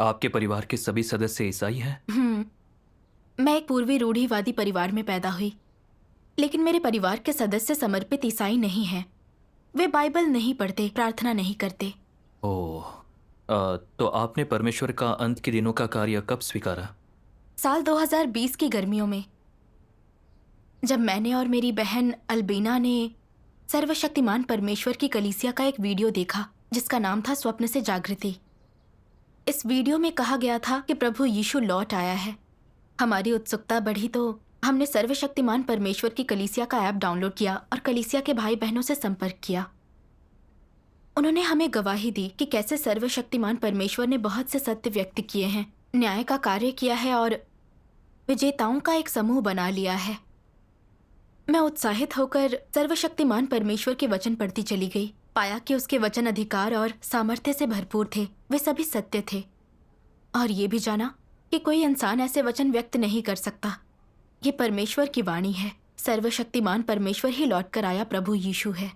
आपके परिवार के सभी सदस्य ईसाई हैं? मैं एक पूर्वी रूढ़िवादी परिवार में पैदा हुई, लेकिन मेरे परिवार के सदस्य समर्पित ईसाई नहीं हैं। वे बाइबल नहीं पढ़ते, प्रार्थना नहीं करते। ओह। तो आपने परमेश्वर का अंत के दिनों का कार्य कब स्वीकारा? साल 2020 की गर्मियों में, जब मैंने और मेरी बहन अल्बीना ने सर्वशक्तिमान परमेश्वर की कलीसिया का एक वीडियो देखा जिसका नाम था स्वप्न से जागृति। इस वीडियो में कहा गया था कि प्रभु यीशु लौट आया है। हमारी उत्सुकता बढ़ी तो हमने सर्वशक्तिमान परमेश्वर की कलीसिया का ऐप डाउनलोड किया और कलीसिया के भाई बहनों से संपर्क किया। उन्होंने हमें गवाही दी कि कैसे सर्वशक्तिमान परमेश्वर ने बहुत से सत्य व्यक्त किए हैं, न्याय का कार्य किया है और विजेताओं का एक समूह बना लिया है। मैं उत्साहित होकर सर्वशक्तिमान परमेश्वर के वचन पढ़ती चली गई। पाया कि उसके वचन अधिकार और सामर्थ्य से भरपूर थे, वे सभी सत्य थे। और ये भी जाना कि कोई इंसान ऐसे वचन व्यक्त नहीं कर सकता। ये परमेश्वर की वाणी है। सर्वशक्तिमान परमेश्वर ही लौट कर आया प्रभु यीशु है।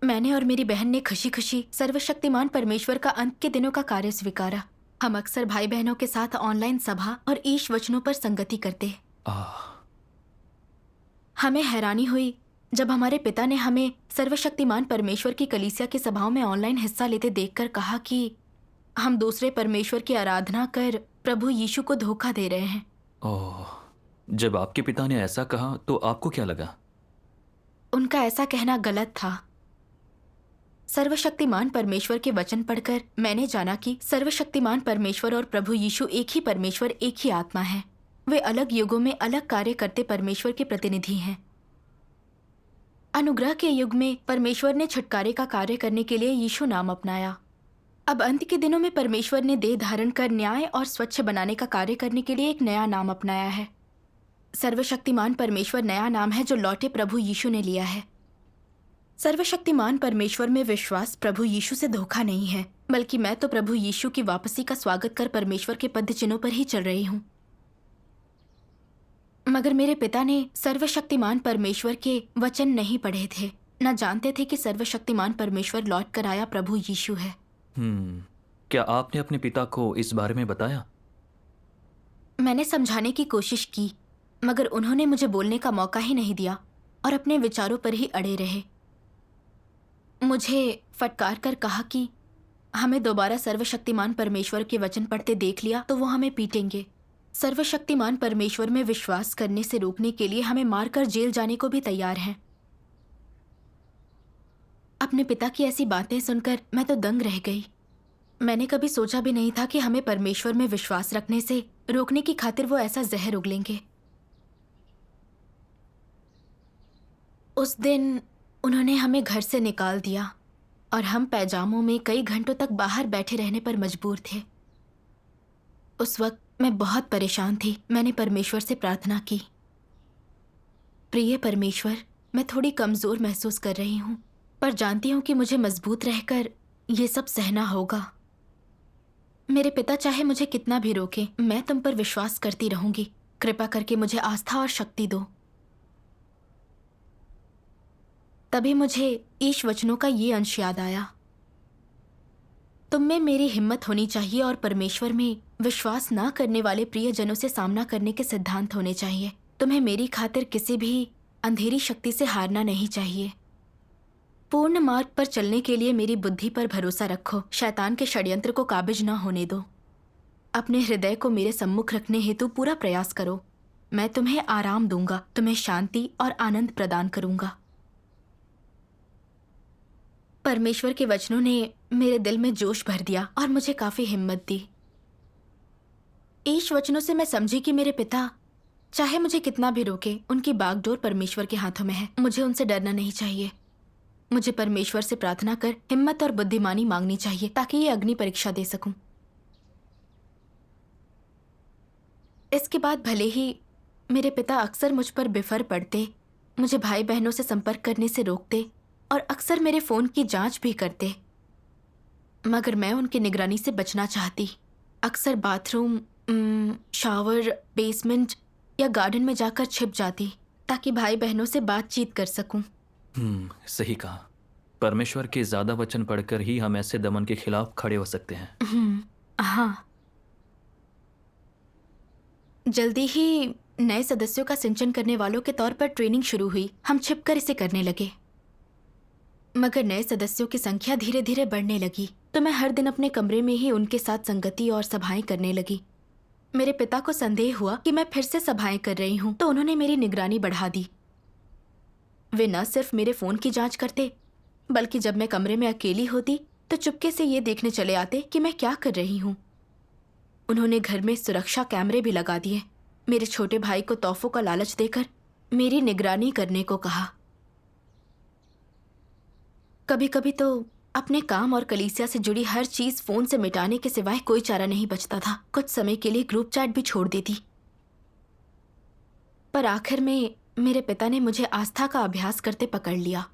मैंने और मेरी बहन ने खुशी खुशी सर्वशक्तिमान परमेश्वर का अंत के दिनों का कार्य स्वीकारा। हम अक्सर भाई बहनों के साथ ऑनलाइन सभा और ईश वचनों पर संगति करते। हमें हैरानी हुई जब हमारे पिता ने हमें सर्वशक्तिमान परमेश्वर की कलीसिया की सभाओं में ऑनलाइन हिस्सा लेते देखकर कहा कि हम दूसरे परमेश्वर की आराधना कर प्रभु यीशु को धोखा दे रहे हैं। ओह, जब आपके पिता ने ऐसा कहा तो आपको क्या लगा? उनका ऐसा कहना गलत था। सर्वशक्तिमान परमेश्वर के वचन पढ़कर मैंने जाना कि सर्वशक्तिमान परमेश्वर और प्रभु यीशु एक ही परमेश्वर, एक ही आत्मा है। वे अलग युगों में अलग कार्य करते परमेश्वर के प्रतिनिधि हैं। अनुग्रह के युग में परमेश्वर ने छुटकारे का कार्य करने के लिए यीशु नाम अपनाया। अब अंत के दिनों में परमेश्वर ने देह धारण कर न्याय और स्वच्छ बनाने का कार्य करने के लिए एक नया नाम अपनाया है। सर्वशक्तिमान परमेश्वर नया नाम है जो लौटे प्रभु यीशु ने लिया है। सर्वशक्तिमान परमेश्वर में विश्वास प्रभु यीशु से धोखा नहीं है, बल्कि मैं तो प्रभु यीशु की वापसी का स्वागत कर परमेश्वर के पद चिन्हों पर ही चल रही हूँ। मगर मेरे पिता ने सर्वशक्तिमान परमेश्वर के वचन नहीं पढ़े थे, न जानते थे कि सर्वशक्तिमान परमेश्वर लौट कर आया प्रभु यीशु है। क्या आपने अपने पिता को इस बारे में बताया? मैंने समझाने की कोशिश की, मगर उन्होंने मुझे बोलने का मौका ही नहीं दिया और अपने विचारों पर ही अड़े रहे। मुझे फटकार कर कहा कि हमें दोबारा सर्वशक्तिमान परमेश्वर के वचन पढ़ते देख लिया तो वो हमें पीटेंगे। सर्वशक्तिमान परमेश्वर में विश्वास करने से रोकने के लिए हमें मारकर जेल जाने को भी तैयार हैं। अपने पिता की ऐसी बातें सुनकर मैं तो दंग रह गई। मैंने कभी सोचा भी नहीं था कि हमें परमेश्वर में विश्वास रखने से रोकने की खातिर वो ऐसा जहर उगलेंगे। उस दिन उन्होंने हमें घर से निकाल दिया और हम पैजामों में कई घंटों तक बाहर बैठे रहने पर मजबूर थे। उस वक्त मैं बहुत परेशान थी। मैंने परमेश्वर से प्रार्थना की, प्रिय परमेश्वर, मैं थोड़ी कमजोर महसूस कर रही हूँ, पर जानती हूँ कि मुझे मजबूत रहकर ये सब सहना होगा। मेरे पिता चाहे मुझे कितना भी रोके, मैं तुम पर विश्वास करती रहूंगी। कृपा करके मुझे आस्था और शक्ति दो। तभी मुझे ईश वचनों का ये अंश याद आया, तुम में मेरी हिम्मत होनी चाहिए और परमेश्वर में विश्वास ना करने वाले प्रियजनों से सामना करने के सिद्धांत होने चाहिए। तुम्हें मेरी खातिर किसी भी अंधेरी शक्ति से हारना नहीं चाहिए। पूर्ण मार्ग पर चलने के लिए मेरी बुद्धि पर भरोसा रखो। शैतान के षड्यंत्र को काबिज ना होने दो। अपने हृदय को मेरे सम्मुख रखने हेतु पूरा प्रयास करो। मैं तुम्हें आराम दूंगा, तुम्हें शांति और आनंद प्रदान करूंगा। परमेश्वर के वचनों ने मेरे दिल में जोश भर दिया और मुझे काफी हिम्मत दी। ईश वचनों से मैं समझी कि मेरे पिता चाहे मुझे कितना भी रोके, उनकी बागडोर परमेश्वर के हाथों में है। मुझे उनसे डरना नहीं चाहिए। मुझे परमेश्वर से प्रार्थना कर हिम्मत और बुद्धिमानी मांगनी चाहिए ताकि ये अग्नि परीक्षा दे सकूं। इसके बाद भले ही मेरे पिता अक्सर मुझ पर बिफर पड़ते, मुझे भाई बहनों से संपर्क करने से रोकते और अक्सर मेरे फोन की जांच भी करते, मगर मैं उनकी निगरानी से बचना चाहती। अक्सर बाथरूम, शावर, बेसमेंट या गार्डन में जाकर छिप जाती ताकि भाई बहनों से बातचीत कर सकूं। सही कहा। परमेश्वर के ज्यादा वचन पढ़कर ही हम ऐसे दमन के खिलाफ खड़े हो सकते हैं। हाँ, जल्दी ही नए सदस्यों का सिंचन करने वालों के तौर पर ट्रेनिंग शुरू हुई। हम छिपकर इसे करने लगे, मगर नए सदस्यों की संख्या धीरे धीरे बढ़ने लगी, तो मैं हर दिन अपने कमरे में ही उनके साथ संगति और सभाएं करने लगी। मेरे पिता को संदेह हुआ कि मैं फिर से सभाएं कर रही हूं, तो उन्होंने मेरी निगरानी बढ़ा दी। वे न सिर्फ मेरे फोन की जांच करते, बल्कि जब मैं कमरे में अकेली होती तो चुपके से ये देखने चले आते कि मैं क्या कर रही हूँ। उन्होंने घर में सुरक्षा कैमरे भी लगा दिए। मेरे छोटे भाई को तोहफों का लालच देकर मेरी निगरानी करने को कहा। कभी कभी तो अपने काम और कलीसिया से जुड़ी हर चीज फोन से मिटाने के सिवाय कोई चारा नहीं बचता था। कुछ समय के लिए ग्रुप चैट भी छोड़ देती, पर आखिर में मेरे पिता ने मुझे आस्था का अभ्यास करते पकड़ लिया।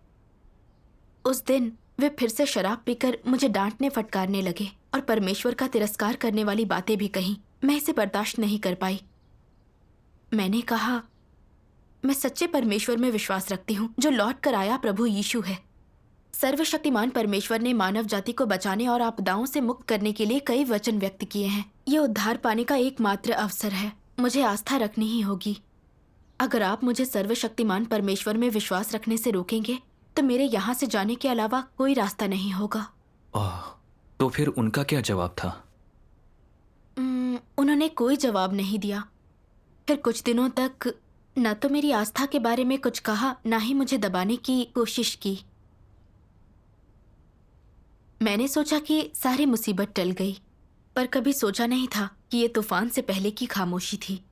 उस दिन वे फिर से शराब पीकर मुझे डांटने फटकारने लगे और परमेश्वर का तिरस्कार करने वाली बातें भी कहीं। मैं इसे बर्दाश्त नहीं कर पाई। मैंने कहा, मैं सच्चे परमेश्वर में विश्वास रखती हूँ, जो लौट कर आया प्रभु यीशु है। सर्वशक्तिमान परमेश्वर ने मानव जाति को बचाने और आपदाओं से मुक्त करने के लिए कई वचन व्यक्त किए हैं। ये उद्धार पाने का एकमात्र अवसर है। मुझे आस्था रखनी ही होगी। अगर आप मुझे सर्वशक्तिमान परमेश्वर में विश्वास रखने से रोकेंगे तो मेरे यहाँ से जाने के अलावा कोई रास्ता नहीं होगा। तो फिर उनका क्या जवाब था? उन्होंने कोई जवाब नहीं दिया। फिर कुछ दिनों तक न तो मेरी आस्था के बारे में कुछ कहा, न ही मुझे दबाने की कोशिश की। मैंने सोचा कि सारी मुसीबत टल गई, पर कभी सोचा नहीं था कि ये तूफान से पहले की खामोशी थी।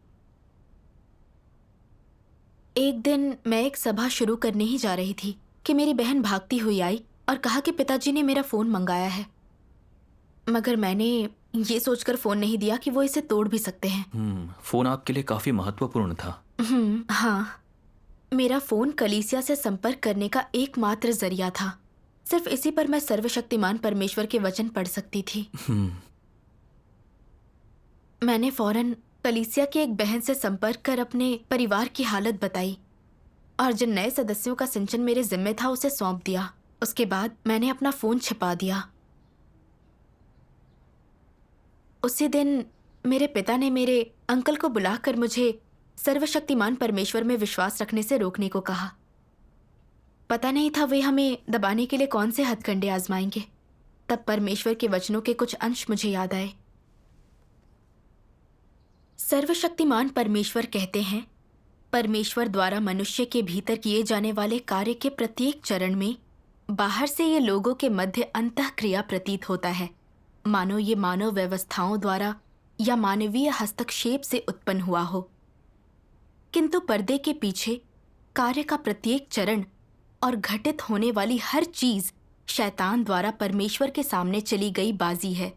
एक दिन मैं एक सभा शुरू करने ही जा रही थी कि मेरी बहन भागती हुई आई और कहा कि पिताजी ने मेरा फोन मंगाया है। मगर मैंने ये सोचकर फोन नहीं दिया कि वो इसे तोड़ भी सकते हैं। फोन आपके लिए काफी महत्वपूर्ण था। हाँ, मेरा फोन कलीसिया से संपर्क करने का एकमात्र जरिया था। सिर्फ इसी पर मैं सर्वशक्तिमान परमेश्वर के वचन पढ़ सकती थी। मैंने फौरन कलीसिया की एक बहन से संपर्क कर अपने परिवार की हालत बताई और जिन नए सदस्यों का सिंचन मेरे जिम्मे था उसे सौंप दिया। उसके बाद मैंने अपना फोन छिपा दिया। उसी दिन मेरे पिता ने मेरे अंकल को बुलाकर मुझे सर्वशक्तिमान परमेश्वर में विश्वास रखने से रोकने को कहा। पता नहीं था वे हमें दबाने के लिए कौन से हथकंडे आजमाएंगे। तब परमेश्वर के वचनों के कुछ अंश मुझे याद आए। सर्वशक्तिमान परमेश्वर कहते हैं, परमेश्वर द्वारा मनुष्य के भीतर किए जाने वाले कार्य के प्रत्येक चरण में बाहर से ये लोगों के मध्य अंतःक्रिया प्रतीत होता है, मानो ये मानव व्यवस्थाओं द्वारा या मानवीय हस्तक्षेप से उत्पन्न हुआ हो। किंतु पर्दे के पीछे कार्य का प्रत्येक चरण और घटित होने वाली हर चीज शैतान द्वारा परमेश्वर के सामने चली गई बाजी है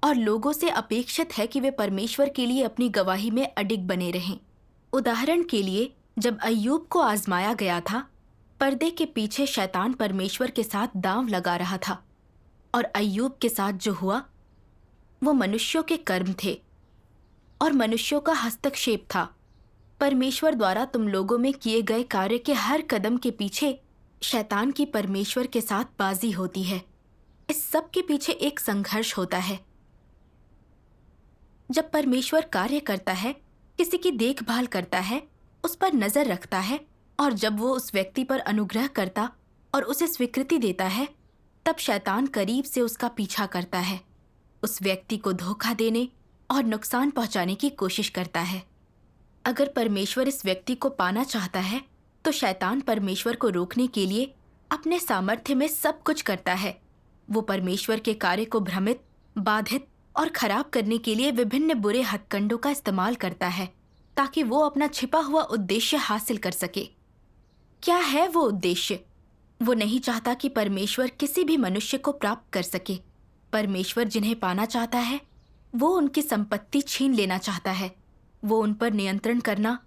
और लोगों से अपेक्षित है कि वे परमेश्वर के लिए अपनी गवाही में अडिग बने रहें। उदाहरण के लिए, जब अय्यूब को आजमाया गया था, पर्दे के पीछे शैतान परमेश्वर के साथ दांव लगा रहा था और अय्यूब के साथ जो हुआ वो मनुष्यों के कर्म थे और मनुष्यों का हस्तक्षेप था। परमेश्वर द्वारा तुम लोगों में किए गए कार्य के हर कदम के पीछे शैतान की परमेश्वर के साथ बाजी होती है। इस सब के पीछे एक संघर्ष होता है। जब परमेश्वर कार्य करता है, किसी की देखभाल करता है, उस पर नजर रखता है और जब वो उस व्यक्ति पर अनुग्रह करता और उसे स्वीकृति देता है, तब शैतान करीब से उसका पीछा करता है, उस व्यक्ति को धोखा देने और नुकसान पहुंचाने की कोशिश करता है। अगर परमेश्वर इस व्यक्ति को पाना चाहता है तो शैतान परमेश्वर को रोकने के लिए अपने सामर्थ्य में सब कुछ करता है। वो परमेश्वर के कार्य को भ्रमित, बाधित और खराब करने के लिए विभिन्न बुरे हथकंडों का इस्तेमाल करता है ताकि वो अपना छिपा हुआ उद्देश्य हासिल कर सके। क्या है वो उद्देश्य? वो नहीं चाहता कि परमेश्वर किसी भी मनुष्य को प्राप्त कर सके। परमेश्वर जिन्हें पाना चाहता है वो उनकी संपत्ति छीन लेना चाहता है। वो उन पर नियंत्रण करना,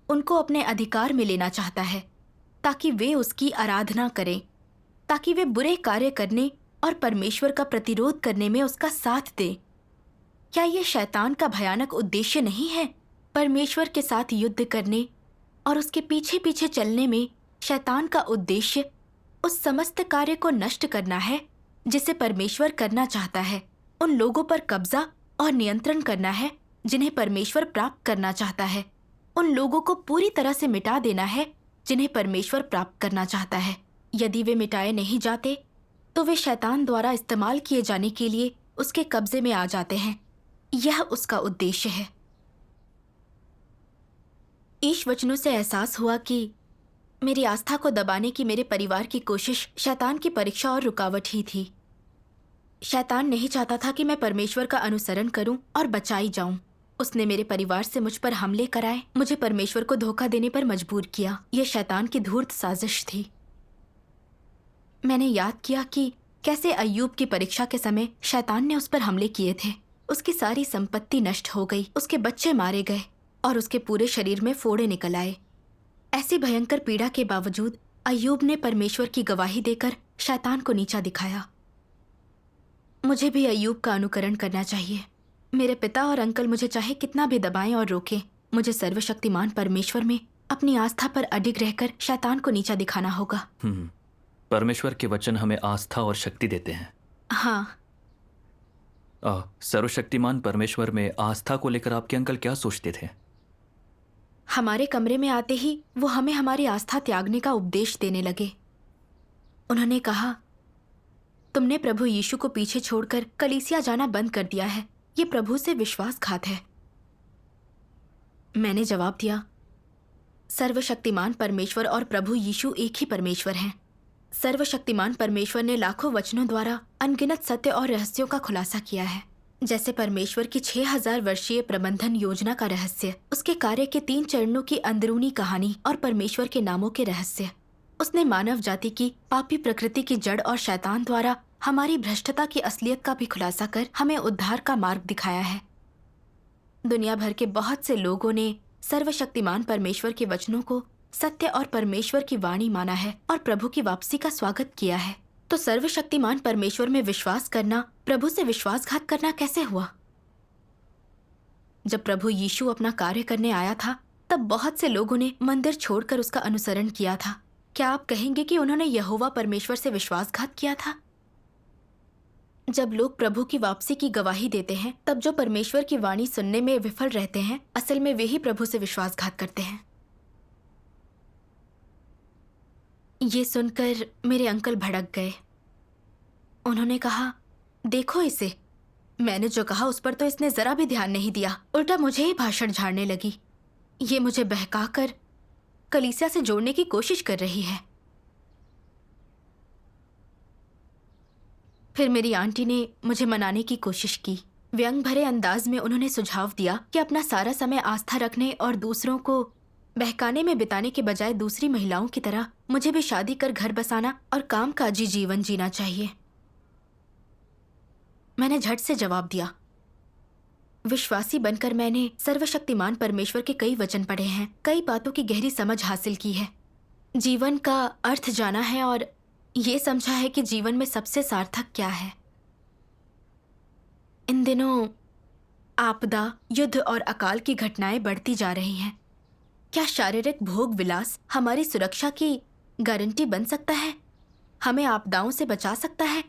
उनको अपने अधिकार में लेना चाहता है ताकि वे उसकी आराधना करें, ताकि वे बुरे कार्य करने और परमेश्वर का प्रतिरोध करने में उसका साथ दें। क्या ये शैतान का भयानक उद्देश्य नहीं है? परमेश्वर के साथ युद्ध करने और उसके पीछे पीछे चलने में शैतान का उद्देश्य उस समस्त कार्य को नष्ट करना है जिसे परमेश्वर करना चाहता है, उन लोगों पर कब्जा और नियंत्रण करना है जिन्हें परमेश्वर प्राप्त करना चाहता है। उन लोगों को पूरी तरह से मिटा देना है जिन्हें परमेश्वर प्राप्त करना चाहता है। यदि वे मिटाए नहीं जाते तो वे शैतान द्वारा इस्तेमाल किए जाने के लिए उसके कब्जे में आ जाते हैं। यह उसका उद्देश्य है। ईश वचनों से एहसास हुआ कि मेरी आस्था को दबाने की मेरे परिवार की कोशिश शैतान की परीक्षा और रुकावट ही थी। शैतान नहीं चाहता था कि मैं परमेश्वर का अनुसरण करूं और बचाई जाऊं। उसने मेरे परिवार से मुझ पर हमले कराए, मुझे परमेश्वर को धोखा देने पर मजबूर किया। यह शैतान की धूर्त साजिश थी। मैंने याद किया कि कैसे अय्यूब की परीक्षा के समय शैतान ने उस पर हमले किए थे। उसकी सारी संपत्ति नष्ट हो गई, उसके बच्चे मारे गए और उसके पूरे शरीर में फोड़े निकल आए। ऐसी भयंकर पीड़ा के बावजूद अय्यूब ने परमेश्वर की गवाही देकर शैतान को नीचा दिखाया। मुझे भी अय्यूब का अनुकरण करना चाहिए। मेरे पिता और अंकल मुझे चाहे कितना भी दबाएं और रोकें, मुझे सर्वशक्तिमान परमेश्वर में अपनी आस्था पर अडिग रहकर शैतान को नीचा दिखाना होगा। परमेश्वर के वचन हमें आस्था और शक्ति देते हैं। हाँ। सर्वशक्तिमान परमेश्वर में आस्था को लेकर आपके अंकल क्या सोचते थे? हमारे कमरे में आते ही वो हमें हमारी आस्था त्यागने का उपदेश देने लगे। उन्होंने कहा, तुमने प्रभु यीशु को पीछे छोड़कर कलीसिया जाना बंद कर दिया है। ये प्रभु से विश्वासघात है। मैंने जवाब दिया, सर्वशक्तिमान परमेश्वर और प्रभु यीशु एक ही परमेश्वर हैं। सर्वशक्तिमान परमेश्वर ने लाखों वचनों द्वारा अनगिनत सत्य और रहस्यों का खुलासा किया है, जैसे परमेश्वर की 6000 वर्षीय प्रबंधन योजना का रहस्य, उसके कार्य के 3 चरणों की अंदरूनी कहानी और परमेश्वर के नामों के रहस्य। उसने मानव जाति की पापी प्रकृति की जड़ और शैतान द्वारा हमारी भ्रष्टता की असलियत का भी खुलासा कर हमें उद्धार का मार्ग दिखाया है। दुनिया भर के बहुत से लोगों ने सर्वशक्तिमान परमेश्वर के वचनों को सत्य और परमेश्वर की वाणी माना है और प्रभु की वापसी का स्वागत किया है। तो सर्वशक्तिमान परमेश्वर में विश्वास करना प्रभु से विश्वासघात करना कैसे हुआ? जब प्रभु यीशु अपना कार्य करने आया था, तब बहुत से लोगों ने मंदिर छोड़कर उसका अनुसरण किया था। क्या आप कहेंगे कि उन्होंने यहोवा परमेश्वर से विश्वासघात किया था? जब लोग प्रभु की वापसी की गवाही देते हैं, तब जो परमेश्वर की वाणी सुनने में विफल रहते हैं, असल में वे ही प्रभु से विश्वासघात करते हैं। ये सुनकर मेरे अंकल भड़क गए। उन्होंने कहा, देखो इसे। मैंने जो कहा उस पर तो इसने जरा भी ध्यान नहीं दिया, उल्टा मुझे ही भाषण झाड़ने लगी। ये मुझे बहकाकर कलीसिया से जोड़ने की कोशिश कर रही है। फिर मेरी आंटी ने मुझे मनाने की कोशिश की। व्यंग भरे अंदाज में उन्होंने सुझाव दिया कि अपना सारा समय आस्था रखने और दूसरों को बहकाने में बिताने के बजाय दूसरी महिलाओं की तरह मुझे भी शादी कर घर बसाना और कामकाजी जीवन जीना चाहिए। मैंने झट से जवाब दिया। विश्वासी बनकर मैंने सर्वशक्तिमान परमेश्वर के कई वचन पढ़े हैं, कई बातों की गहरी समझ हासिल की है, जीवन का अर्थ जाना है और ये समझा है कि जीवन में सबसे सार्थक क्या है। इन दिनों आपदा, युद्ध और अकाल की घटनाएं बढ़ती जा रही हैं। क्या शारीरिक भोग विलास हमारी सुरक्षा की गारंटी बन सकता है? हमें आपदाओं से बचा सकता है?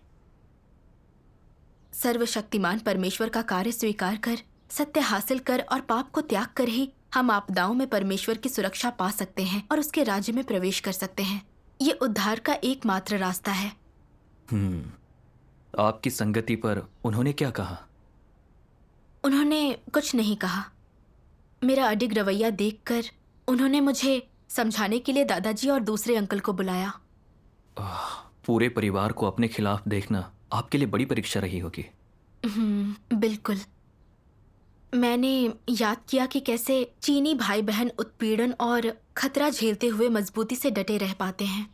सर्वशक्तिमान परमेश्वर का कार्य स्वीकार कर, सत्य हासिल कर और पाप को त्याग कर ही हम आपदाओं में परमेश्वर की सुरक्षा पा सकते हैं और उसके राज्य में प्रवेश कर सकते हैं। ये उद्धार का एकमात्र रास्ता है। आपकी संगति पर उन्होंने क्या कहा? उन्होंने कुछ नहीं कहा। मेरा अडिग रवैया देखकर उन्होंने मुझे समझाने के लिए दादाजी और दूसरे अंकल को बुलाया। पूरे परिवार को अपने खिलाफ देखना आपके लिए बड़ी परीक्षा रही होगी। बिल्कुल। मैंने याद किया कि कैसे चीनी भाई बहन उत्पीड़न और खतरा झेलते हुए मजबूती से डटे रह पाते हैं।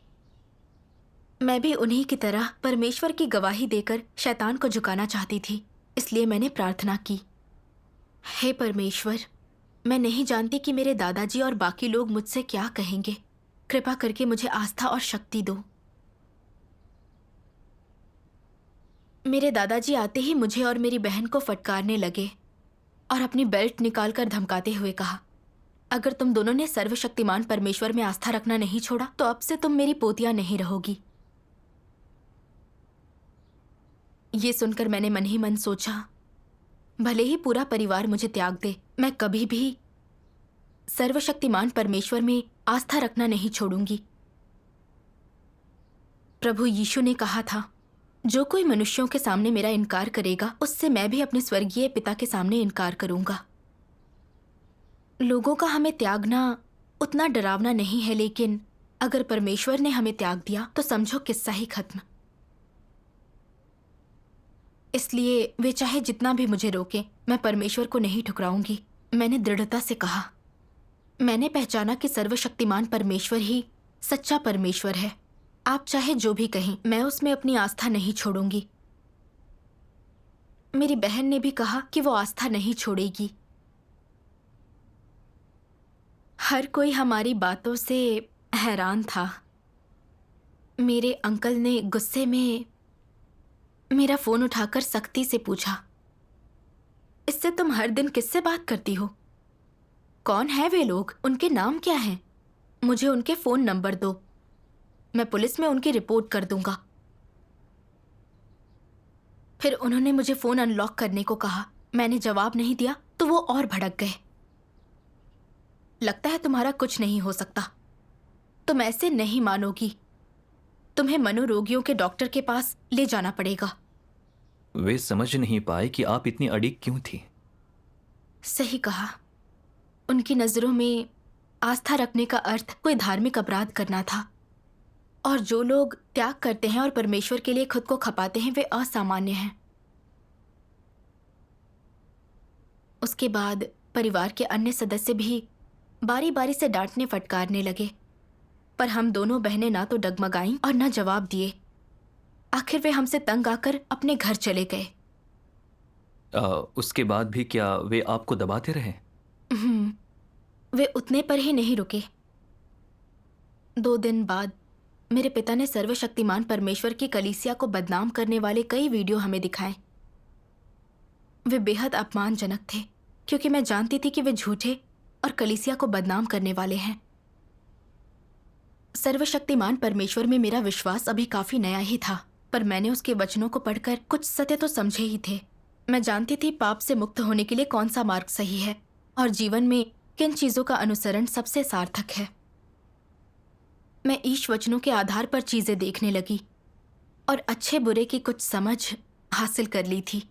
मैं भी उन्हीं की तरह परमेश्वर की गवाही देकर शैतान को झुकाना चाहती थी। इसलिए मैंने प्रार्थना की, हे परमेश्वर, मैं नहीं जानती कि मेरे दादाजी और बाकी लोग मुझसे क्या कहेंगे। कृपा करके मुझे आस्था और शक्ति दो। मेरे दादाजी आते ही मुझे और मेरी बहन को फटकारने लगे और अपनी बेल्ट निकालकर धमकाते हुए कहा, अगर तुम दोनों ने सर्वशक्तिमान परमेश्वर में आस्था रखना नहीं छोड़ा तो अब से तुम मेरी पोतियां नहीं रहोगी। ये सुनकर मैंने मन ही मन सोचा, भले ही पूरा परिवार मुझे त्याग दे, मैं कभी भी सर्वशक्तिमान परमेश्वर में आस्था रखना नहीं छोड़ूंगी। प्रभु यीशु ने कहा था, जो कोई मनुष्यों के सामने मेरा इनकार करेगा, उससे मैं भी अपने स्वर्गीय पिता के सामने इनकार करूंगा। लोगों का हमें त्यागना उतना डरावना नहीं है, लेकिन अगर परमेश्वर ने हमें त्याग दिया तो समझो किस्सा ही खत्म। इसलिए वे चाहे जितना भी मुझे रोके, मैं परमेश्वर को नहीं ठुकराऊंगी। मैंने दृढ़ता से कहा, मैंने पहचाना कि सर्वशक्तिमान परमेश्वर ही सच्चा परमेश्वर है। आप चाहे जो भी कहें, मैं उसमें अपनी आस्था नहीं छोड़ूंगी। मेरी बहन ने भी कहा कि वो आस्था नहीं छोड़ेगी। हर कोई हमारी बातों से हैरान था। मेरे अंकल ने गुस्से में मेरा फोन उठाकर सख्ती से पूछा, इससे तुम हर दिन किससे बात करती हो? कौन है वे लोग? उनके नाम क्या हैं? मुझे उनके फोन नंबर दो, मैं पुलिस में उनकी रिपोर्ट कर दूंगा। फिर उन्होंने मुझे फोन अनलॉक करने को कहा। मैंने जवाब नहीं दिया तो वो और भड़क गए। लगता है तुम्हारा कुछ नहीं हो सकता, तुम ऐसे नहीं मानोगी, तुम्हें मनोरोगियों के डॉक्टर के पास ले जाना पड़ेगा। वे समझ नहीं पाए कि आप इतनी अड़िग क्यों थी। सही कहा। उनकी नजरों में आस्था रखने का अर्थ कोई धार्मिक अपराध करना था, और जो लोग त्याग करते हैं और परमेश्वर के लिए खुद को खपाते हैं वे असामान्य हैं। उसके बाद परिवार के अन्य सदस्य भी बारी बारी से डांटने फटकारने लगे, पर हम दोनों बहनें ना तो डगमगाईं और न जवाब दिए। आखिर वे हमसे तंग आकर अपने घर चले गए। उसके बाद भी क्या वे आपको दबाते रहे? वे उतने पर ही नहीं रुके। 2 दिन बाद मेरे पिता ने सर्वशक्तिमान परमेश्वर की कलीसिया को बदनाम करने वाले कई वीडियो हमें दिखाए। वे बेहद अपमानजनक थे, क्योंकि मैं जानती थी कि वे झूठे और कलीसिया को बदनाम करने वाले हैं। सर्वशक्तिमान परमेश्वर में मेरा विश्वास अभी काफी नया ही था, पर मैंने उसके वचनों को पढ़कर कुछ सत्य तो समझे ही थे। मैं जानती थी पाप से मुक्त होने के लिए कौन सा मार्ग सही है और जीवन में किन चीजों का अनुसरण सबसे सार्थक है। मैं ईश वचनों के आधार पर चीजें देखने लगी और अच्छे बुरे की कुछ समझ हासिल कर ली थी।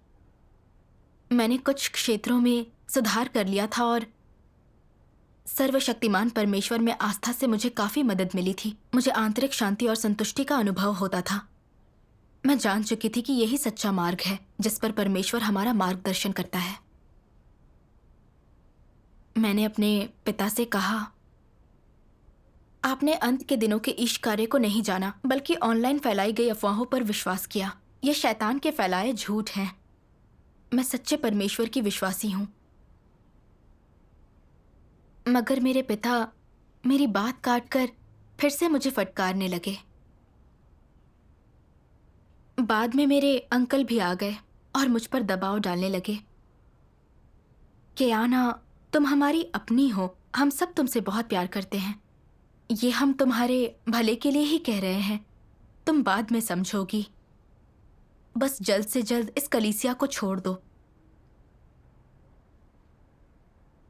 मैंने कुछ क्षेत्रों में सुधार कर लिया था और सर्वशक्तिमान परमेश्वर में आस्था से मुझे काफी मदद मिली थी। मुझे आंतरिक शांति और संतुष्टि का अनुभव होता था। मैं जान चुकी थी कि यही सच्चा मार्ग है जिस पर परमेश्वर हमारा मार्गदर्शन करता है। मैंने अपने पिता से कहा, आपने अंत के दिनों के ईश कार्य को नहीं जाना, बल्कि ऑनलाइन फैलाई गई अफवाहों पर विश्वास किया। ये शैतान के फैलाए झूठ हैं। मैं सच्चे परमेश्वर की विश्वासी हूं। मगर मेरे पिता मेरी बात काटकर फिर से मुझे फटकारने लगे। बाद में मेरे अंकल भी आ गए और मुझ पर दबाव डालने लगे कि आना, तुम हमारी अपनी हो, हम सब तुमसे बहुत प्यार करते हैं, ये हम तुम्हारे भले के लिए ही कह रहे हैं, तुम बाद में समझोगी, बस जल्द से जल्द इस कलीसिया को छोड़ दो।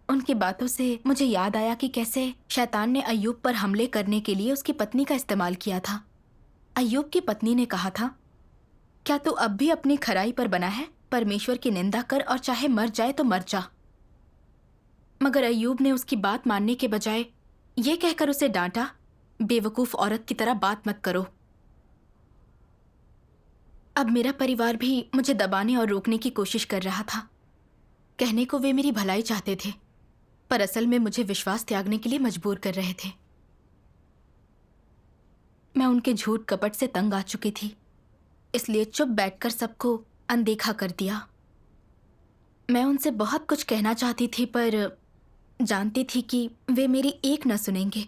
उनकी बातों से मुझे याद आया कि कैसे शैतान ने अय्यूब पर हमले करने के लिए उसकी पत्नी का इस्तेमाल किया था। अय्यूब की पत्नी ने कहा था, क्या तू अब भी अपनी खराई पर बना है? परमेश्वर की निंदा कर और चाहे मर जाए तो मर जा। मगर अय्यूब ने उसकी बात मानने के बजाय ये कहकर उसे डांटा, बेवकूफ औरत की तरह बात मत करो। अब मेरा परिवार भी मुझे दबाने और रोकने की कोशिश कर रहा था। कहने को वे मेरी भलाई चाहते थे, पर असल में मुझे विश्वास त्यागने के लिए मजबूर कर रहे थे। मैं उनके झूठ कपट से तंग आ चुकी थी, इसलिए चुप बैठकर सबको अनदेखा कर दिया। मैं उनसे बहुत कुछ कहना चाहती थी, पर जानती थी कि वे मेरी एक न सुनेंगे।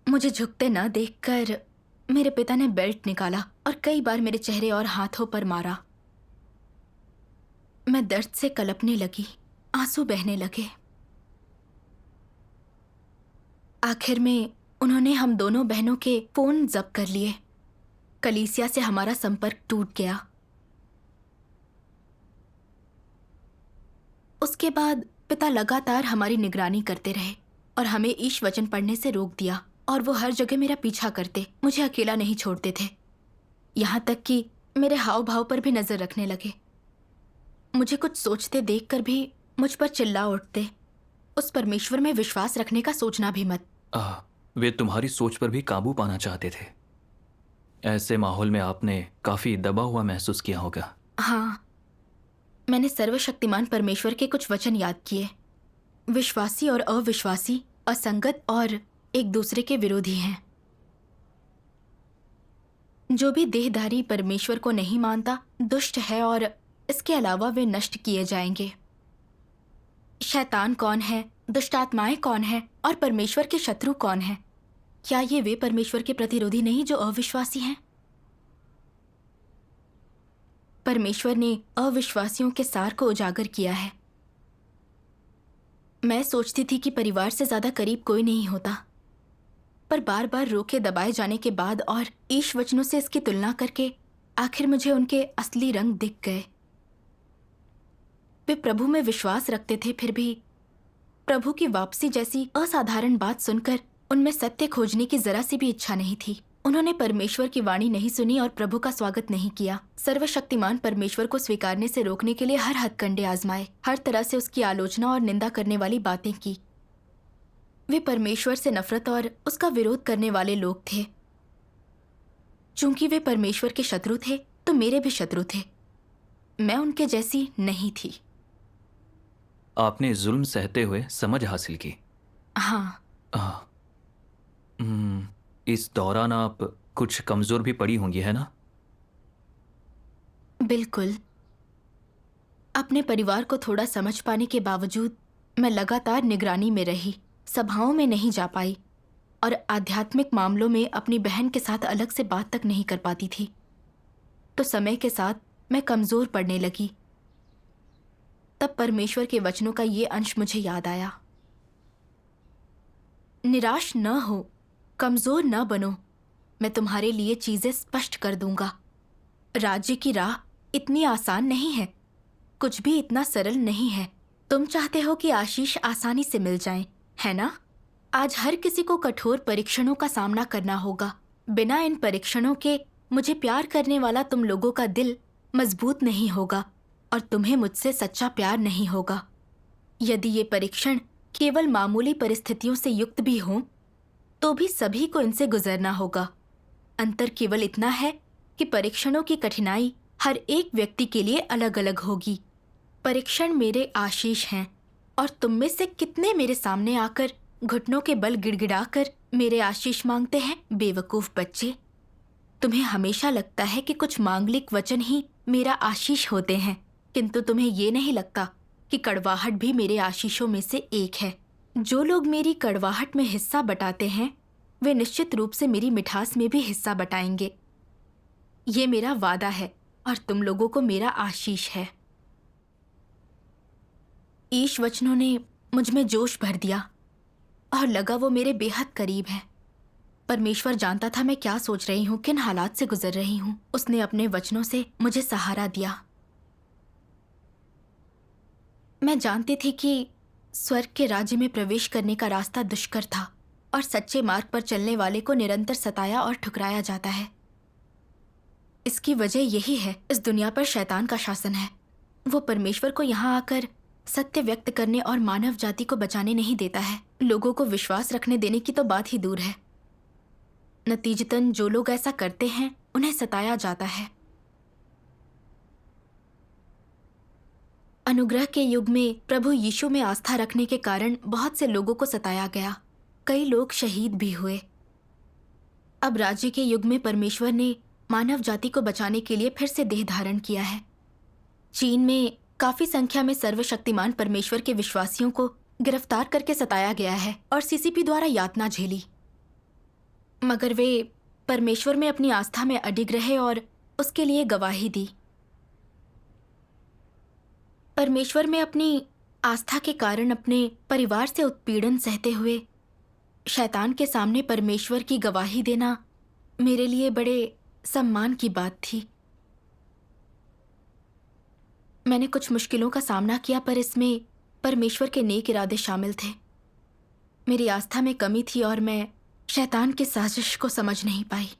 मुझे झुकते न देखकर मेरे पिता ने बेल्ट निकाला और कई बार मेरे चेहरे और हाथों पर मारा। मैं दर्द से कलपने लगी, आंसू बहने लगे। आखिर में उन्होंने हम दोनों बहनों के फोन जब्त कर लिए। कलीसिया से हमारा संपर्क टूट गया। उसके बाद पिता लगातार हमारी निगरानी करते रहे और हमें ईश वचन पढ़ने से रोक दिया, और वो हर जगह मेरा पीछा करते, मुझे अकेला नहीं छोड़ते थे। यहाँ तक कि मेरे हाव भाव पर भी नजर रखने लगे। मुझे कुछ सोचते देखकर भी मुझ पर चिल्ला उठते। उस परमेश्वर में विश्वास रखने का सोचना भी मत। वे तुम्हारी सोच पर भी काबू पाना चाहते थे। ऐसे माहौल में आपने काफी दबा हुआ महसूस किया होगा। हाँ, मैंने सर्वशक्तिमान परमेश्वर के कुछ वचन याद किए। विश्वासी और अविश्वासी असंगत और एक दूसरे के विरोधी हैं। जो भी देहधारी परमेश्वर को नहीं मानता दुष्ट है, और इसके अलावा वे नष्ट किए जाएंगे। शैतान कौन है, दुष्ट आत्माएं कौन है और परमेश्वर के शत्रु कौन है? क्या ये वे परमेश्वर के प्रतिरोधी नहीं जो अविश्वासी हैं? परमेश्वर ने अविश्वासियों के सार को उजागर किया है। मैं सोचती थी कि परिवार से ज्यादा करीब कोई नहीं होता, पर बार बार रोके दबाए जाने के बाद और ईश वचनों से इसकी तुलना करके आखिर मुझे उनके असली रंग दिख गए। वे प्रभु में विश्वास रखते थे, फिर भी प्रभु की वापसी जैसी असाधारण बात सुनकर उनमें सत्य खोजने की जरा सी भी इच्छा नहीं थी। उन्होंने परमेश्वर की वाणी नहीं सुनी और प्रभु का स्वागत नहीं किया। सर्वशक्तिमान परमेश्वर को स्वीकारने से रोकने के लिए हर हथकंडे आजमाए, हर तरह से उसकी आलोचना और निंदा करने वाली बातें की। वे परमेश्वर से नफरत और उसका विरोध करने वाले लोग थे। चूंकि वे परमेश्वर के शत्रु थे तो मेरे भी शत्रु थे। मैं उनके जैसी नहीं थी। आपने जुल्म सहते हुए समझ हासिल की। हाँ, इस दौरान आप कुछ कमजोर भी पड़ी होंगी, है ना? बिल्कुल। अपने परिवार को थोड़ा समझ पाने के बावजूद मैं लगातार निगरानी में रही, सभाओं में नहीं जा पाई और आध्यात्मिक मामलों में अपनी बहन के साथ अलग से बात तक नहीं कर पाती थी। तो समय के साथ मैं कमजोर पड़ने लगी। तब परमेश्वर के वचनों का ये अंश मुझे याद आया। निराश न हो, कमजोर न बनो, मैं तुम्हारे लिए चीजें स्पष्ट कर दूंगा। राज्य की राह इतनी आसान नहीं है, कुछ भी इतना सरल नहीं है। तुम चाहते हो कि आशीष आसानी से मिल जाए, है ना? आज हर किसी को कठोर परीक्षणों का सामना करना होगा। बिना इन परीक्षणों के मुझे प्यार करने वाला तुम लोगों का दिल मजबूत नहीं होगा और तुम्हें मुझसे सच्चा प्यार नहीं होगा। यदि ये परीक्षण केवल मामूली परिस्थितियों से युक्त भी हों, तो भी सभी को इनसे गुजरना होगा। अंतर केवल इतना है कि परीक्षणों की कठिनाई हर एक व्यक्ति के लिए अलग अलग होगी। परीक्षण मेरे आशीष हैं और तुम में से कितने मेरे सामने आकर घुटनों के बल गिड़गिड़ाकर मेरे आशीष मांगते हैं? बेवकूफ बच्चे, तुम्हें हमेशा लगता है कि कुछ मांगलिक वचन ही मेरा आशीष होते हैं, किंतु तुम्हें ये नहीं लगता कि कड़वाहट भी मेरे आशीषों में से एक है। जो लोग मेरी कड़वाहट में हिस्सा बटाते हैं वे निश्चित रूप से मेरी मिठास में भी हिस्सा बटाएंगे। ये मेरा वादा है और तुम लोगों को मेरा आशीष है। ईश वचनों ने मुझ में जोश भर दिया और लगा वो मेरे बेहद करीब है। परमेश्वर जानता था मैं क्या सोच रही हूँ, किन हालात से गुजर रही हूँ। उसने अपने वचनों से मुझे सहारा दिया। मैं जानती थी कि स्वर्ग के राज्य में प्रवेश करने का रास्ता दुष्कर था और सच्चे मार्ग पर चलने वाले को निरंतर सताया और ठुकराया जाता है। इसकी वजह यही है, इस दुनिया पर शैतान का शासन है। वो परमेश्वर को यहाँ आकर सत्य व्यक्त करने और मानव जाति को बचाने नहीं देता है। लोगों को विश्वास रखने देने की तो बात ही दूर है। नतीजतन जो लोग ऐसा करते हैं उन्हें सताया जाता है। अनुग्रह के युग में प्रभु यीशु में आस्था रखने के कारण बहुत से लोगों को सताया गया। कई लोग शहीद भी हुए। अब राज्य के युग में परमेश्वर ने मानव जाति को बचाने के लिए फिर से देह धारण किया है। चीन में काफी संख्या में सर्वशक्तिमान परमेश्वर के विश्वासियों को गिरफ्तार करके सताया गया है और सीसीपी द्वारा यातना झेली, मगर वे परमेश्वर में अपनी आस्था में अडिग रहे और उसके लिए गवाही दी। परमेश्वर में अपनी आस्था के कारण अपने परिवार से उत्पीड़न सहते हुए शैतान के सामने परमेश्वर की गवाही देना मेरे लिए बड़े सम्मान की बात थी। मैंने कुछ मुश्किलों का सामना किया, पर इसमें परमेश्वर के नेक इरादे शामिल थे। मेरी आस्था में कमी थी और मैं शैतान की साजिश को समझ नहीं पाई।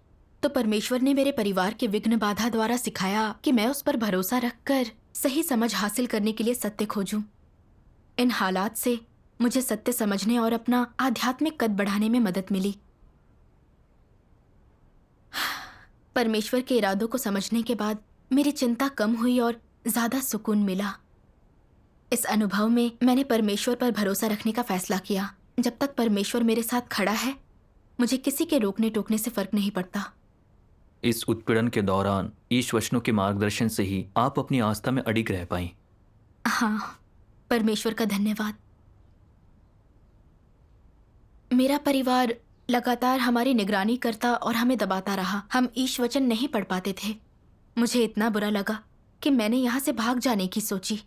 तो परमेश्वर ने मेरे परिवार के विघ्न बाधा द्वारा सिखाया कि मैं उस पर भरोसा रखकर सही समझ हासिल करने के लिए सत्य खोजूं। इन हालात से मुझे सत्य समझने और अपना आध्यात्मिक कद बढ़ाने में मदद मिली। परमेश्वर के इरादों को समझने के बाद मेरी चिंता कम हुई और ज्यादा सुकून मिला। इस अनुभव में मैंने परमेश्वर पर भरोसा रखने का फैसला किया। जब तक परमेश्वर मेरे साथ खड़ा है, मुझे किसी के रोकने टोकने से फर्क नहीं पड़ता। इस उत्पीड़न के दौरान ईश वचनों के मार्गदर्शन से ही आप अपनी आस्था में अडिग रह पाई। हाँ, परमेश्वर का धन्यवाद। मेरा परिवार लगातार हमारी निगरानी करता और हमें दबाता रहा। हम ईश वचन नहीं पढ़ पाते थे। मुझे इतना बुरा लगा कि मैंने यहाँ से भाग जाने की सोची।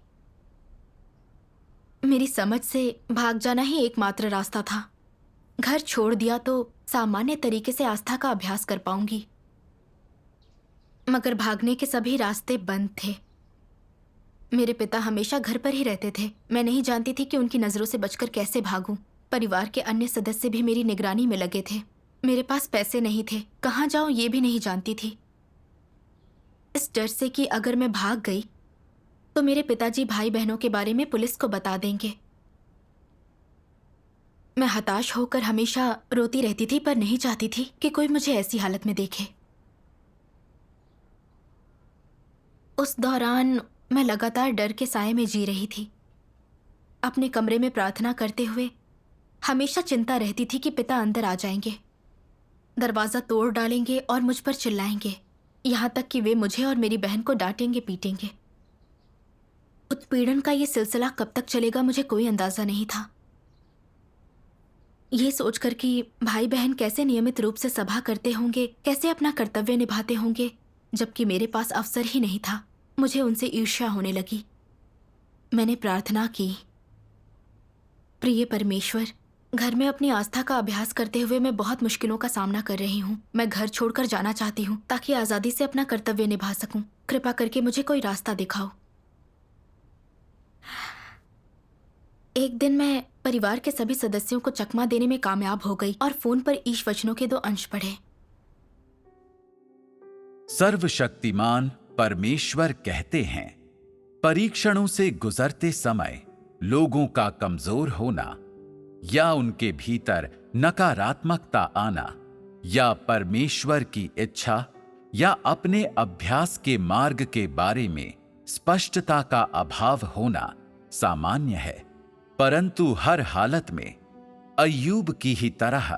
मेरी समझ से भाग जाना ही एकमात्र रास्ता था। घर छोड़ दिया तो सामान्य तरीके से आस्था का अभ्यास कर पाऊंगी, मगर भागने के सभी रास्ते बंद थे। मेरे पिता हमेशा घर पर ही रहते थे। मैं नहीं जानती थी कि उनकी नजरों से बचकर कैसे भागूं। परिवार के अन्य सदस्य भी मेरी निगरानी में लगे थे। मेरे पास पैसे नहीं थे, कहाँ जाऊं ये भी नहीं जानती थी। इस डर से कि अगर मैं भाग गई तो मेरे पिताजी भाई बहनों के बारे में पुलिस को बता देंगे। मैं हताश होकर हमेशा रोती रहती थी, पर नहीं चाहती थी कि कोई मुझे ऐसी हालत में देखे। उस दौरान मैं लगातार डर के साए में जी रही थी। अपने कमरे में प्रार्थना करते हुए हमेशा चिंता रहती थी कि पिता अंदर आ जाएंगे, दरवाजा तोड़ डालेंगे और मुझ पर चिल्लाएंगे, यहाँ तक कि वे मुझे और मेरी बहन को डांटेंगे पीटेंगे। उत्पीड़न का ये सिलसिला कब तक चलेगा मुझे कोई अंदाजा नहीं था। ये सोचकर कि भाई बहन कैसे नियमित रूप से सभा करते होंगे, कैसे अपना कर्तव्य निभाते होंगे, जबकि मेरे पास अवसर ही नहीं था, मुझे उनसे ईर्ष्या होने लगी। मैंने प्रार्थना की, प्रिय परमेश्वर, घर में अपनी आस्था का अभ्यास करते हुए मैं बहुत मुश्किलों का सामना कर रही हूँ। मैं घर छोड़कर जाना चाहती हूँ ताकि आज़ादी से अपना कर्तव्य निभा सकूं। कृपा करके मुझे कोई रास्ता दिखाओ। एक दिन मैं परिवार के सभी सदस्यों को चकमा देने में कामयाब हो गई और फोन पर ईश वचनों के 2 अंश पढ़े। सर्वशक्तिमान परमेश्वर कहते हैं, परीक्षणों से गुजरते समय लोगों का कमजोर होना या उनके भीतर नकारात्मकता आना या परमेश्वर की इच्छा या अपने अभ्यास के मार्ग के बारे में स्पष्टता का अभाव होना सामान्य है। परंतु हर हालत में अय्यूब की ही तरह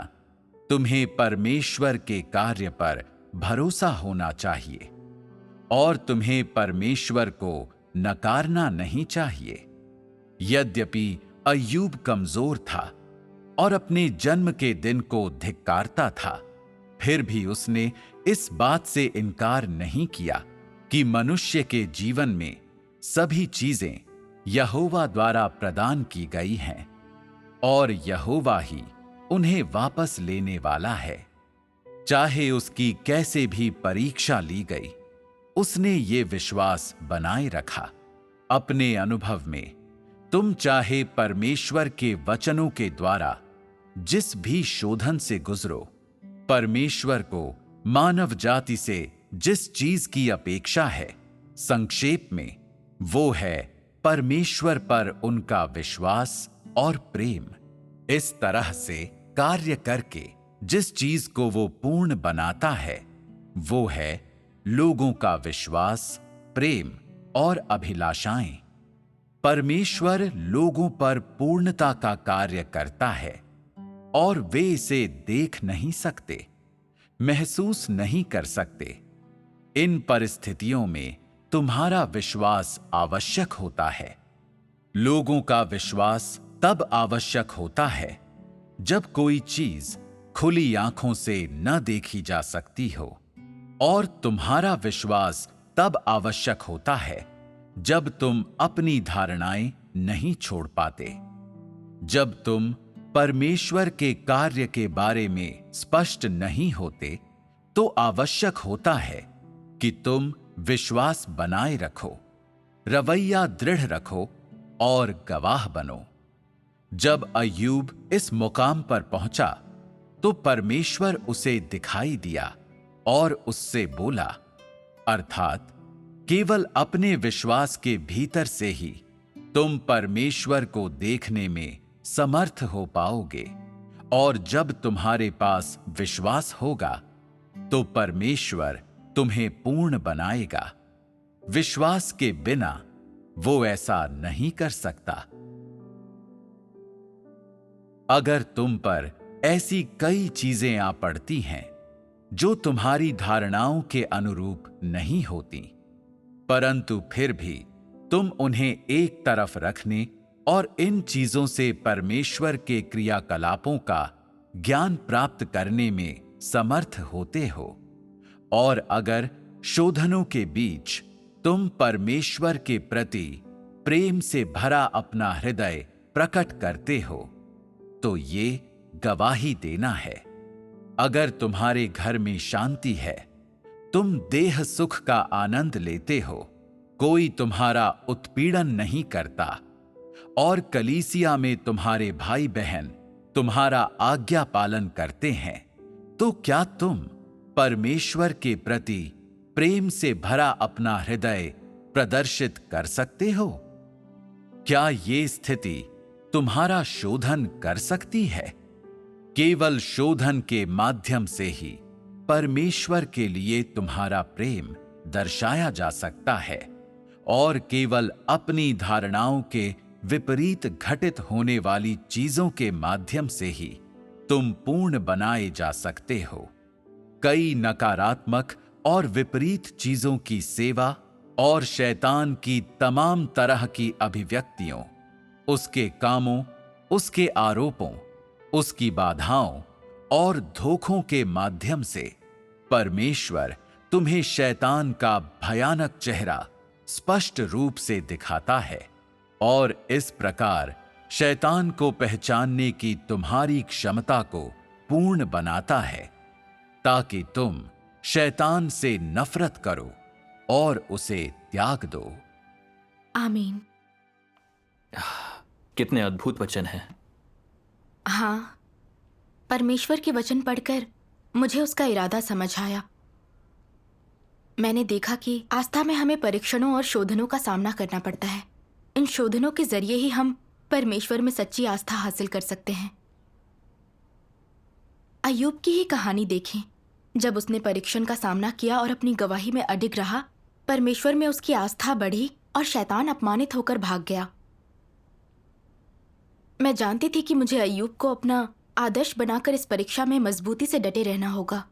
तुम्हें परमेश्वर के कार्य पर भरोसा होना चाहिए और तुम्हें परमेश्वर को नकारना नहीं चाहिए। यद्यपि अय्यूब कमजोर था और अपने जन्म के दिन को धिक्कारता था, फिर भी उसने इस बात से इनकार नहीं किया कि मनुष्य के जीवन में सभी चीजें यहोवा द्वारा प्रदान की गई हैं और यहोवा ही उन्हें वापस लेने वाला है। चाहे उसकी कैसे भी परीक्षा ली गई, उसने ये विश्वास बनाए रखा। अपने अनुभव में तुम चाहे परमेश्वर के वचनों के द्वारा जिस भी शोधन से गुजरो, परमेश्वर को मानव जाति से जिस चीज की अपेक्षा है, संक्षेप में वो है परमेश्वर पर उनका विश्वास और प्रेम। इस तरह से कार्य करके जिस चीज को वो पूर्ण बनाता है, वो है लोगों का विश्वास, प्रेम और अभिलाषाएं। परमेश्वर लोगों पर पूर्णता का कार्य करता है और वे इसे देख नहीं सकते, महसूस नहीं कर सकते। इन परिस्थितियों में तुम्हारा विश्वास आवश्यक होता है। लोगों का विश्वास तब आवश्यक होता है जब कोई चीज खुली आंखों से न देखी जा सकती हो, और तुम्हारा विश्वास तब आवश्यक होता है जब तुम अपनी धारणाएं नहीं छोड़ पाते। जब तुम परमेश्वर के कार्य के बारे में स्पष्ट नहीं होते, तो आवश्यक होता है कि तुम विश्वास बनाए रखो, रवैया दृढ़ रखो और गवाह बनो। जब अय्यूब इस मुकाम पर पहुंचा तो परमेश्वर उसे दिखाई दिया और उससे बोला, अर्थात केवल अपने विश्वास के भीतर से ही तुम परमेश्वर को देखने में समर्थ हो पाओगे, और जब तुम्हारे पास विश्वास होगा तो परमेश्वर तुम्हें पूर्ण बनाएगा। विश्वास के बिना वो ऐसा नहीं कर सकता। अगर तुम पर ऐसी कई चीजें आ पड़ती हैं जो तुम्हारी धारणाओं के अनुरूप नहीं होती, परंतु फिर भी तुम उन्हें एक तरफ रखने और इन चीजों से परमेश्वर के क्रियाकलापों का ज्ञान प्राप्त करने में समर्थ होते हो, और अगर शोधनों के बीच तुम परमेश्वर के प्रति प्रेम से भरा अपना हृदय प्रकट करते हो, तो ये गवाही देना है। अगर तुम्हारे घर में शांति है, तुम देह सुख का आनंद लेते हो, कोई तुम्हारा उत्पीड़न नहीं करता, और कलीसिया में तुम्हारे भाई बहन तुम्हारा आज्ञा पालन करते हैं, तो क्या तुम परमेश्वर के प्रति प्रेम से भरा अपना हृदय प्रदर्शित कर सकते हो? क्या ये स्थिति तुम्हारा शोधन कर सकती है? केवल शोधन के माध्यम से ही परमेश्वर के लिए तुम्हारा प्रेम दर्शाया जा सकता है, और केवल अपनी धारणाओं के विपरीत घटित होने वाली चीजों के माध्यम से ही तुम पूर्ण बनाए जा सकते हो। कई नकारात्मक और विपरीत चीजों की सेवा और शैतान की तमाम तरह की अभिव्यक्तियों, उसके कामों, उसके आरोपों, उसकी बाधाओं और धोखों के माध्यम से परमेश्वर तुम्हें शैतान का भयानक चेहरा स्पष्ट रूप से दिखाता है, और इस प्रकार शैतान को पहचानने की तुम्हारी क्षमता को पूर्ण बनाता है, ताकि तुम शैतान से नफरत करो और उसे त्याग दो। आमीन। कितने अद्भुत वचन हैं। हाँ, परमेश्वर के वचन पढ़कर मुझे उसका इरादा समझ आया। मैंने देखा कि आस्था में हमें परीक्षणों और शोधनों का सामना करना पड़ता है। इन शोधनों के जरिए ही हम परमेश्वर में सच्ची आस्था हासिल कर सकते हैं। अय्यूब की ही कहानी देखें। जब उसने परीक्षण का सामना किया और अपनी गवाही में अडिग रहा, परमेश्वर में उसकी आस्था बढ़ी और शैतान अपमानित होकर भाग गया। मैं जानती थी कि मुझे अय्यूब को अपना आदर्श बनाकर इस परीक्षा में मजबूती से डटे रहना होगा,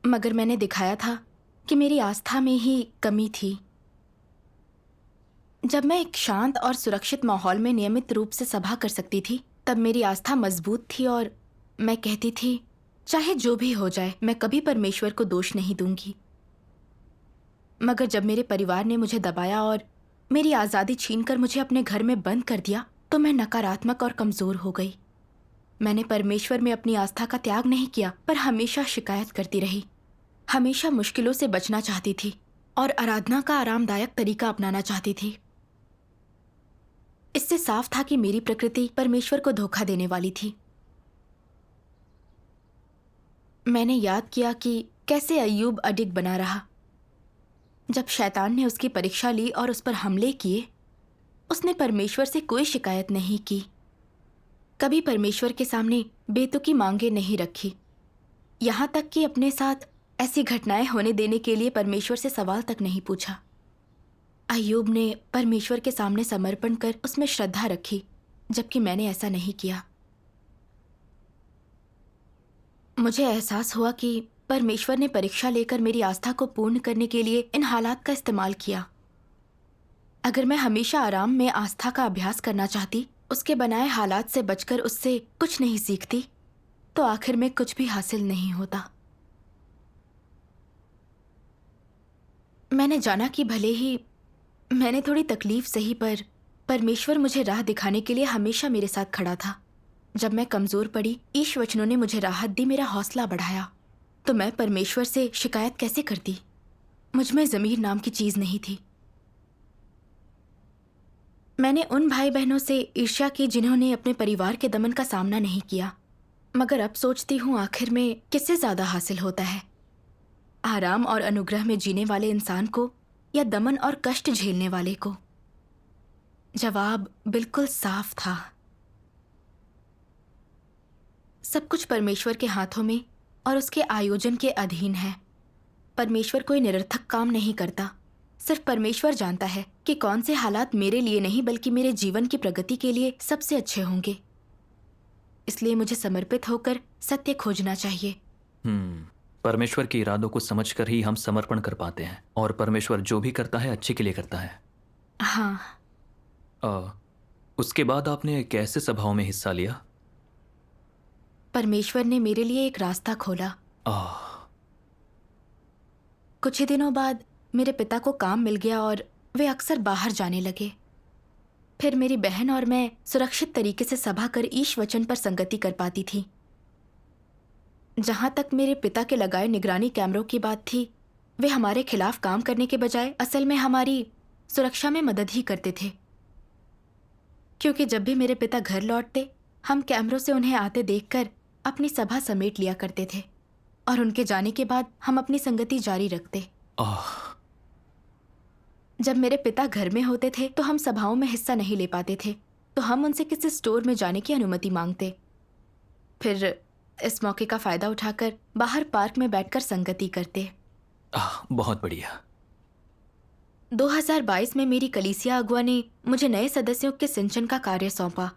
मगर मैंने दिखाया था कि मेरी आस्था में ही कमी थी। जब मैं एक शांत और सुरक्षित माहौल में नियमित रूप से सभा कर सकती थी, तब मेरी आस्था मजबूत थी और मैं कहती थी, चाहे जो भी हो जाए, मैं कभी परमेश्वर को दोष नहीं दूंगी। मगर जब मेरे परिवार ने मुझे दबाया और मेरी आज़ादी छीनकर मुझे अपने घर में बंद कर दिया, तो मैं नकारात्मक और कमज़ोर हो गई। मैंने परमेश्वर में अपनी आस्था का त्याग नहीं किया, पर हमेशा शिकायत करती रही, हमेशा मुश्किलों से बचना चाहती थी और आराधना का आरामदायक तरीका अपनाना चाहती थी। इससे साफ था कि मेरी प्रकृति परमेश्वर को धोखा देने वाली थी। मैंने याद किया कि कैसे अय्यूब अडिग बना रहा। जब शैतान ने उसकी परीक्षा ली और उस पर हमले किए, उसने परमेश्वर से कोई शिकायत नहीं की, कभी परमेश्वर के सामने बेतुकी मांगे नहीं रखी, यहाँ तक कि अपने साथ ऐसी घटनाएं होने देने के लिए परमेश्वर से सवाल तक नहीं पूछा। अय्यूब ने परमेश्वर के सामने समर्पण कर उसमें श्रद्धा रखी, जबकि मैंने ऐसा नहीं किया। मुझे एहसास हुआ कि परमेश्वर ने परीक्षा लेकर मेरी आस्था को पूर्ण करने के लिए इन हालात का इस्तेमाल किया। अगर मैं हमेशा आराम में आस्था का अभ्यास करना चाहती, उसके बनाए हालात से बचकर उससे कुछ नहीं सीखती, तो आखिर में कुछ भी हासिल नहीं होता। मैंने जाना कि भले ही मैंने थोड़ी तकलीफ सही, पर परमेश्वर मुझे राह दिखाने के लिए हमेशा मेरे साथ खड़ा था। जब मैं कमज़ोर पड़ी, ईश वचनों ने मुझे राहत दी, मेरा हौसला बढ़ाया। तो मैं परमेश्वर से शिकायत कैसे करती? मुझ में ज़मीर नाम की चीज़ नहीं थी। मैंने उन भाई बहनों से ईर्ष्या की जिन्होंने अपने परिवार के दमन का सामना नहीं किया, मगर अब सोचती हूँ आखिर में किससे ज्यादा हासिल होता है, आराम और अनुग्रह में जीने वाले इंसान को या दमन और कष्ट झेलने वाले को। जवाब बिल्कुल साफ था। सब कुछ परमेश्वर के हाथों में और उसके आयोजन के अधीन है। परमेश्वर कोई निरर्थक काम नहीं करता। सिर्फ परमेश्वर जानता है कि कौन से हालात मेरे लिए नहीं बल्कि मेरे जीवन की प्रगति के लिए सबसे अच्छे होंगे। इसलिए मुझे समर्पित होकर सत्य खोजना चाहिए। परमेश्वर के इरादों को समझकर ही हम समर्पण कर पाते हैं, और परमेश्वर जो भी करता है अच्छे के लिए करता है। हाँ। उसके बाद आपने कैसे सभाओं में हिस्सा लिया? परमेश्वर ने मेरे लिए एक रास्ता खोला। कुछ ही दिनों बाद मेरे पिता को काम मिल गया और वे अक्सर बाहर जाने लगे। फिर मेरी बहन और मैं सुरक्षित तरीके से सभा कर ईश वचन पर संगति कर पाती थी। जहां तक मेरे पिता के लगाए निगरानी कैमरों की बात थी, वे हमारे खिलाफ काम करने के बजाय असल में हमारी सुरक्षा में मदद ही करते थे, क्योंकि जब भी मेरे पिता घर लौटते हम कैमरों से उन्हें आते देखकर अपनी सभा समेट लिया करते थे, और उनके जाने के बाद हम अपनी संगति जारी रखते। जब मेरे पिता घर में होते थे तो हम सभाओं में हिस्सा नहीं ले पाते थे, तो हम उनसे किसी स्टोर में जाने की अनुमति मांगते। फिर इस मौके का फायदा उठाकर बाहर पार्क में बैठकर संगति करते। बहुत बढ़िया। 2022 में मेरी कलीसिया अगुआ ने मुझे नए सदस्यों के सिंचन का कार्य सौंपा,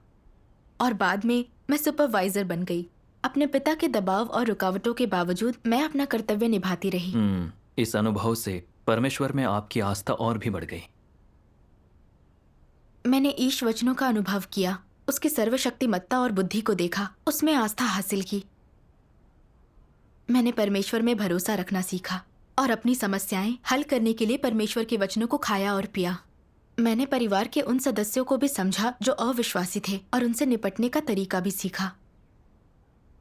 और बाद में मैं सुपरवाइजर बन गई। अपने पिता के दबाव और रुकावटों के बावजूद मैं अपना कर्तव्य निभाती रही। इस अनुभव से परमेश्वर में आपकी आस्था और भी बढ़ गई। मैंने ईश वचनों का अनुभव किया, उसकी सर्वशक्तिमत्ता और बुद्धि को देखा, उसमें आस्था हासिल की। मैंने परमेश्वर में भरोसा रखना सीखा और अपनी समस्याएं हल करने के लिए परमेश्वर के वचनों को खाया और पिया। मैंने परिवार के उन सदस्यों को भी समझा जो अविश्वासी थे, और उनसे निपटने का तरीका भी सीखा।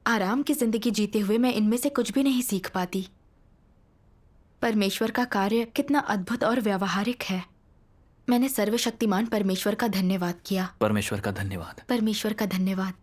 आराम की जिंदगी जीते हुए मैं इनमें से कुछ भी नहीं सीख पाती। परमेश्वर का कार्य कितना अद्भुत और व्यावहारिक है। मैंने सर्वशक्तिमान परमेश्वर का धन्यवाद किया। परमेश्वर का धन्यवाद। परमेश्वर का धन्यवाद।